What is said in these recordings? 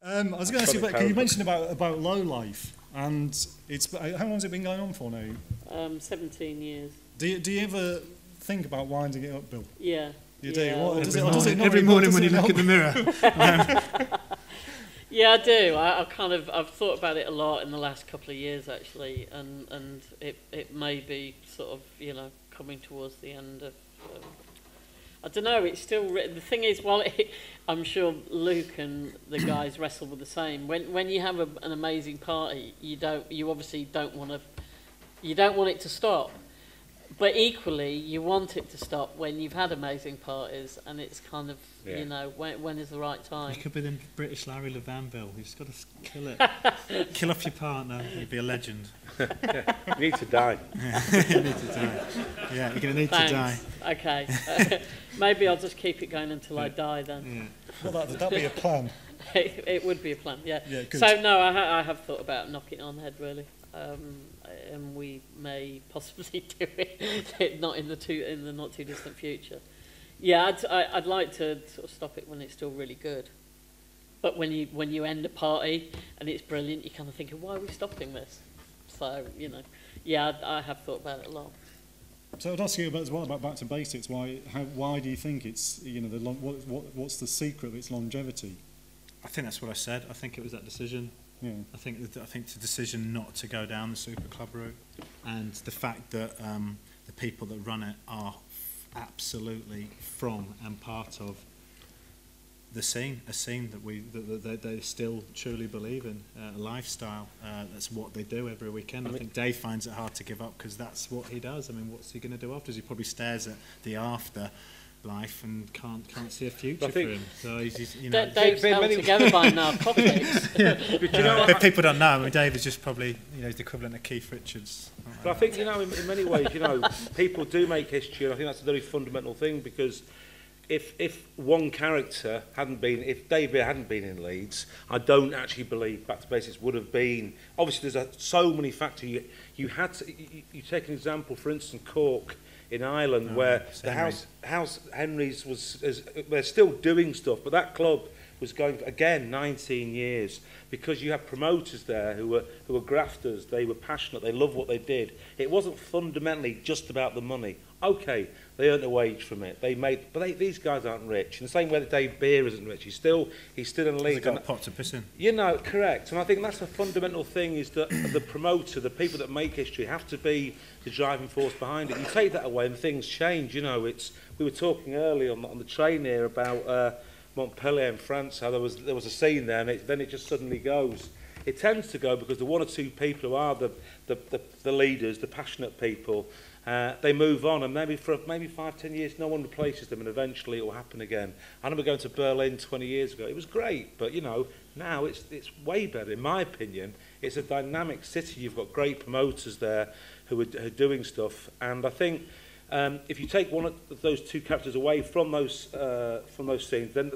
I was going to ask you, you mentioned about low life, and how long has it been going on for now? 17 years. Do you ever think about winding it up, Bill? Yeah. You do? Yeah. Every morning when you look in the mirror. Yeah, I do. I've thought about it a lot in the last couple of years actually, and it may be sort of, you know, coming towards the end of. I don't know. It's still the thing is, I'm sure Luke and the guys wrestle with the same. When you have an amazing party, you obviously don't want it to stop. But equally, you want it to stop when you've had amazing parties, and it's kind of, you know, when is the right time? You could be the British Larry Levan, Bill. You've just got to kill it. Kill off your partner, you'd be a legend. Yeah. You need to die. You need to die. Yeah, you're going to need to die. Okay. Maybe I'll just keep it going until I die then. Yeah. Well, that'd be a plan. It would be a plan, yeah. Good. So, no, I have thought about knocking it on the head, really. And we may possibly do it not in the not too distant future. Yeah, I'd like to sort of stop it when it's still really good. But when you end a party and it's brilliant, you kind of think, why are we stopping this? So, you know, yeah, I have thought about it a lot. So I'd ask you about back to basics. Why do you think it's, you know, what's the secret of its longevity? I think that's what I said. I think it was that decision. Yeah. I think the decision not to go down the super club route, and the fact that the people that run it are absolutely from and part of the scene, a scene that they still truly believe in, a lifestyle. That's what they do every weekend. I think Dave finds it hard to give up because that's what he does. I mean, what's he going to do after? He probably stares at the after life and can't see a future for him. So he's you know, Dave's held together by narcotics. But you know, if people don't know, I mean, Dave is just probably, you know, he's the equivalent of Keith Richards. But I think, you know, in many ways, you know, people do make history, and I think that's a very fundamental thing, because if one character hadn't been, if Dave hadn't been in Leeds, I don't actually believe Back to Basics would have been. Obviously, there's so many factors. You had to. You take an example, for instance, Cork in Ireland, where the House Henry's they're still doing stuff, but that club was going for, again, 19 years, because you have promoters there who were grafters. They were passionate. They loved what they did. It wasn't fundamentally just about the money. Okay, they earned a wage from it. These guys aren't rich. In the same way that Dave Beer isn't rich, he's still in the league. He's got a pot to piss in. You know, correct. And I think that's a fundamental thing, is that the promoter, the people that make history, have to be the driving force behind it. You take that away and things change. You know, we were talking earlier on the train here about Montpellier in France, how there was a scene there, and then it just suddenly goes. It tends to go because the one or two people who are the leaders, the passionate people, they move on, and maybe 5-10 years no one replaces them, and eventually it will happen again. I remember going to Berlin 20 years ago. It was great, but you know, now it's way better, in my opinion. It's a dynamic city. You've got great promoters there who are doing stuff, and I think if you take one of those two characters away from those scenes, then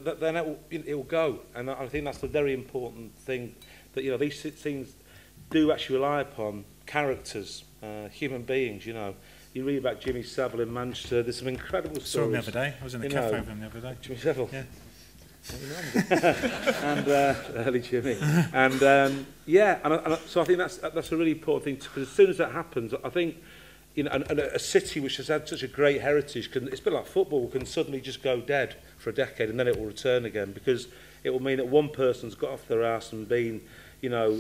it will go. And I think that's the very important thing, that, you know, these scenes do actually rely upon characters, human beings. You know, you read about Jimmy Savile in Manchester. There's some incredible stories. I saw him the other day. I was in the cafe with him the other day. Jimmy Savile. Yeah. And early Jimmy. And yeah, and so I think that's a really important thing, because as soon as that happens, I think, you know, and a city which has had such a great heritage, it's a bit like football, can suddenly just go dead for a decade, and then it will return again, because it will mean that one person's got off their arse and been, you know,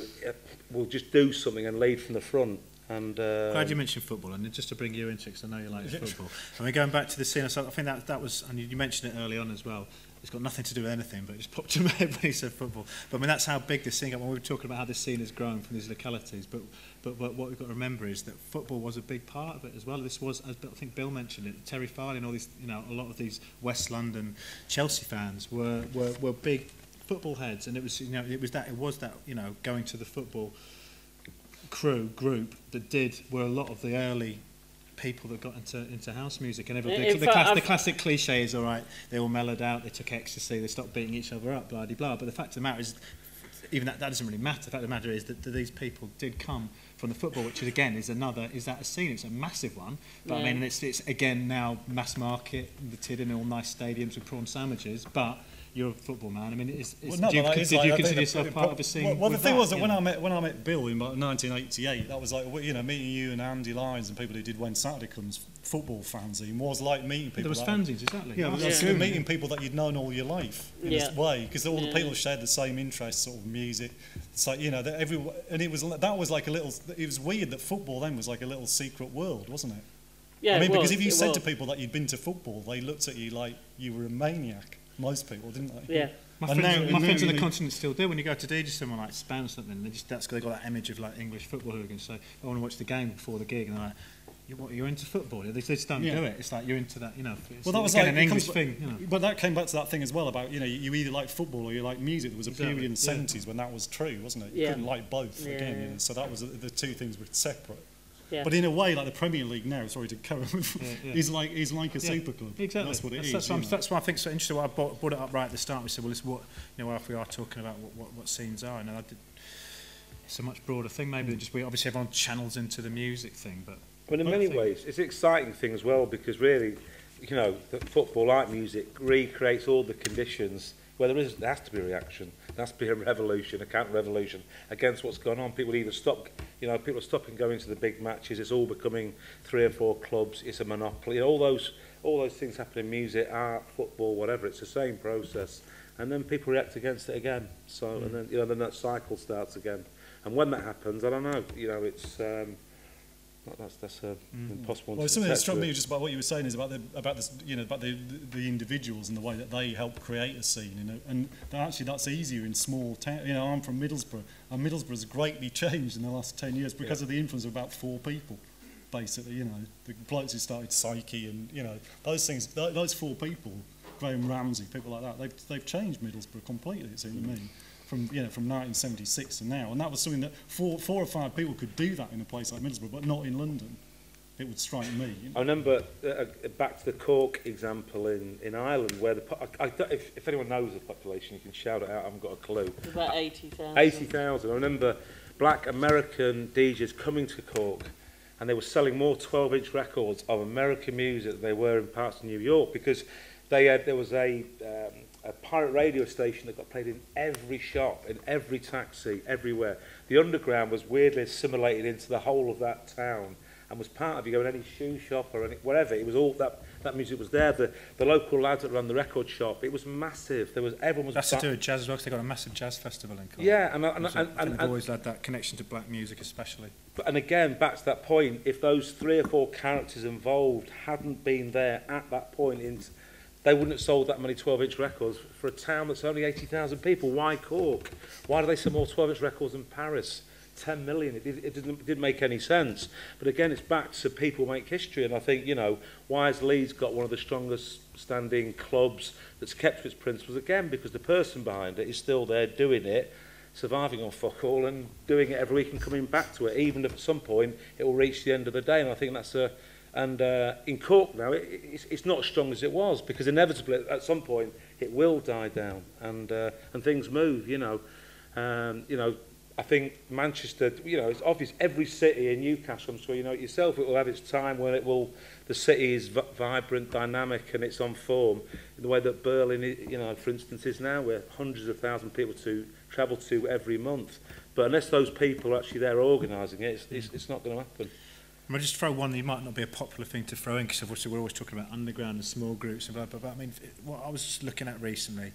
will just do something and lead from the front. And glad you mentioned football, and just to bring you into it, because I know you like football. I mean, going back to the scene, I think that was, and you mentioned it early on as well. It's got nothing to do with anything, but it just popped in my head when he said football. But I mean, that's how big this scene got. When we were talking about how this scene has grown from these localities, but what we've got to remember is that football was a big part of it as well. This was, as I think Bill mentioned it, Terry Farley and all these, you know, a lot of these West London Chelsea fans were big football heads, and it was, you know, it was that you know, going to the football group that were a lot of the early people that got into house music, and the classic cliche is, all right, they all mellowed out, they took ecstasy, they stopped beating each other up, blah blah blah. But the fact of the matter is, even that doesn't really matter. The fact of the matter is that these people did come from the football, which is again is that a scene? It's a massive one, but I mean it's again now mass market, the Tidden, all nice stadiums with prawn sandwiches, but you're a football man. I mean, did you consider yourself part of a scene? Well, the thing was that when I met Bill in about 1988, that was like, you know, meeting you and Andy Lyons and people who did When Saturday Comes football fanzine was like meeting people. There was fanzines, exactly. Yeah, it was meeting people that you'd known all your life in this way, because all the people shared the same interests, sort of music. It's like, you know, that and it was like a little. It was weird that football then was like a little secret world, wasn't it? Yeah, I mean, because if you said to people that you'd been to football, they looked at you like you were a maniac. Most people, didn't they? Yeah. My friends on the continent still do. When you go to DJ somewhere like Spain or something, they've got that image of like English football hooligans. So I want to watch the game before the gig, and they're like, you're into football? They just don't do it. It's like you're into that, you know. Well, that was like an English thing, you know. But that came back to that thing as well about, you know, you either like football or you like music. There was a period in the 70s when that was true, wasn't it? You couldn't like both again. You know, so that was the two things were separate. Yeah. But in a way, like the Premier League now, sorry to carry on, is like a super club. Exactly. That's what it is. That's why I think it's so interesting. Why I brought it up right at the start. We said, well, it's what, you know, if we are talking about what scenes are, and it's a much broader thing. Maybe just obviously everyone channels into the music thing, but. Well, in many ways, it's an exciting thing as well, because really, you know, the football, like music, recreates all the conditions where there has to be a reaction. There has to be a revolution, a counter-revolution against what's going on. People either stop, you know, people are stopping going to the big matches. It's all becoming 3 or 4 clubs. It's a monopoly. All those things happen in music, art, football, whatever. It's the same process, and then people react against it again. So, and then, you know, then that cycle starts again. And when that happens, I don't know. You know, it's. That's impossible. Well, something that struck me just about what you were saying is about the individuals and the way that they help create a scene, you know, and that's easier in small towns. You know, I'm from Middlesbrough, and Middlesbrough's greatly changed in the last 10 years because of the influence of about 4 people, basically. You know, the blokes who started Psyche and, you know, those things. Those 4 people, Graham Ramsey, people like that, they've changed Middlesbrough completely. It seemed to me. From 1976 to now, and that was something that 4 or 5 people could do that in a place like Middlesbrough, but not in London. It would strike me. You know? I remember back to the Cork example in Ireland, where if anyone knows the population, you can shout it out. I haven't got a clue. It's about 80,000. 80,000. I remember black American DJs coming to Cork, and they were selling more 12-inch records of American music than they were in parts of New York, because there was a pirate radio station that got played in every shop, in every taxi, everywhere. The underground was weirdly assimilated into the whole of that town and was part of, you go in any shoe shop or whatever, it was all that music was there. The local lads that ran the record shop, it was massive. Everyone was. That's to do with jazz as well, because they got a massive jazz festival in Cork. Yeah, and they've always had that connection to black music, especially. And again, back to that point, if those 3 or 4 characters involved hadn't been there at that point they wouldn't have sold that many 12-inch records for a town that's only 80,000 people. Why Cork? Why do they sell more 12-inch records in Paris? 10 million. It didn't make any sense. But again, it's back to people make history. And I think, you know, why has Leeds got one of the strongest standing clubs that's kept its principles? Again, because the person behind it is still there doing it, surviving on fuck all and doing it every week and coming back to it, even if at some point it will reach the end of the day. And I think that's And in Cork now, it's not as strong as it was, because inevitably at some point it will die down, and things move. You know, I think Manchester. You know, it's obvious. Every city in Newcastle, I'm sure you know it yourself. It will have its time when the city is vibrant, dynamic, and it's on form. In the way that Berlin, you know, for instance, is now, where hundreds of thousands of people travel to every month. But unless those people are actually there organising it, it's not going to happen. I'll just throw one that might not be a popular thing to throw in, because obviously we're always talking about underground and small groups and blah, blah, blah. I mean, what I was just looking at recently,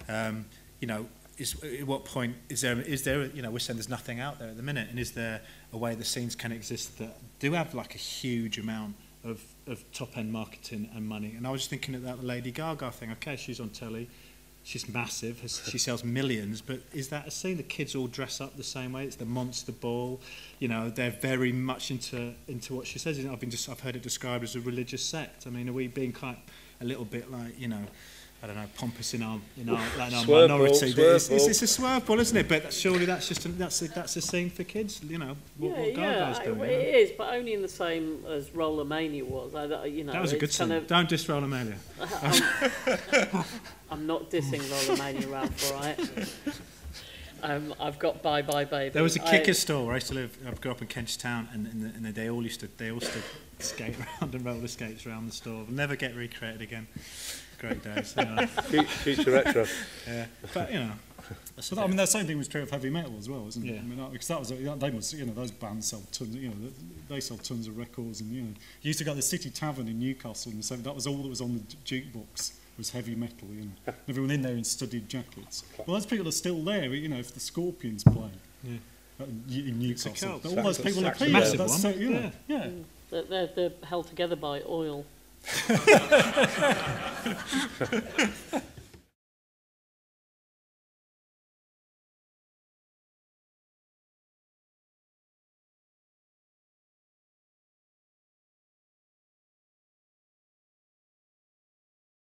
you know, at what point is there, you know, we're saying there's nothing out there at the minute, and is there a way the scenes can exist that do have like a huge amount of top-end marketing and money? And I was just thinking about the Lady Gaga thing. Okay, she's on telly, she's massive, she sells millions, but is that a scene? The kids all dress up the same way. It's the monster ball. You know, they're very much into what she says. I've heard it described as a religious sect. I mean, are we being quite a little bit like, you know, I don't know, pompous in our minority? It's a swerve ball, isn't it? But surely that's a scene for kids. You know, what Gaga's doing. It is, but only in the same as Rollermania was. You know, that was a good scene. Don't diss Rollermania. I'm not dissing Rollermania, Ralph, all right? I've got Bye Bye Baby. There was a kicker store where I used to live. I grew up in Kentish Town, and they all used to skate around and roller skates around the store. Will never get recreated again. Great days. You know. Future retro. Yeah, but you know. But I mean, the same thing was true of heavy metal as well, isn't it? Yeah. I mean, because that was they must, you know, those bands sold tons. You know, they sold tons of records, and you know, you used to go to the City Tavern in Newcastle, and so that was all that was on the jukebox was heavy metal. You know, everyone in there in studded jackets. Well, those people are still there. You know, if the Scorpions play in Newcastle, cult. but all those people are Saxon people. massive That's one. so, you know, yeah. They're held together by oil.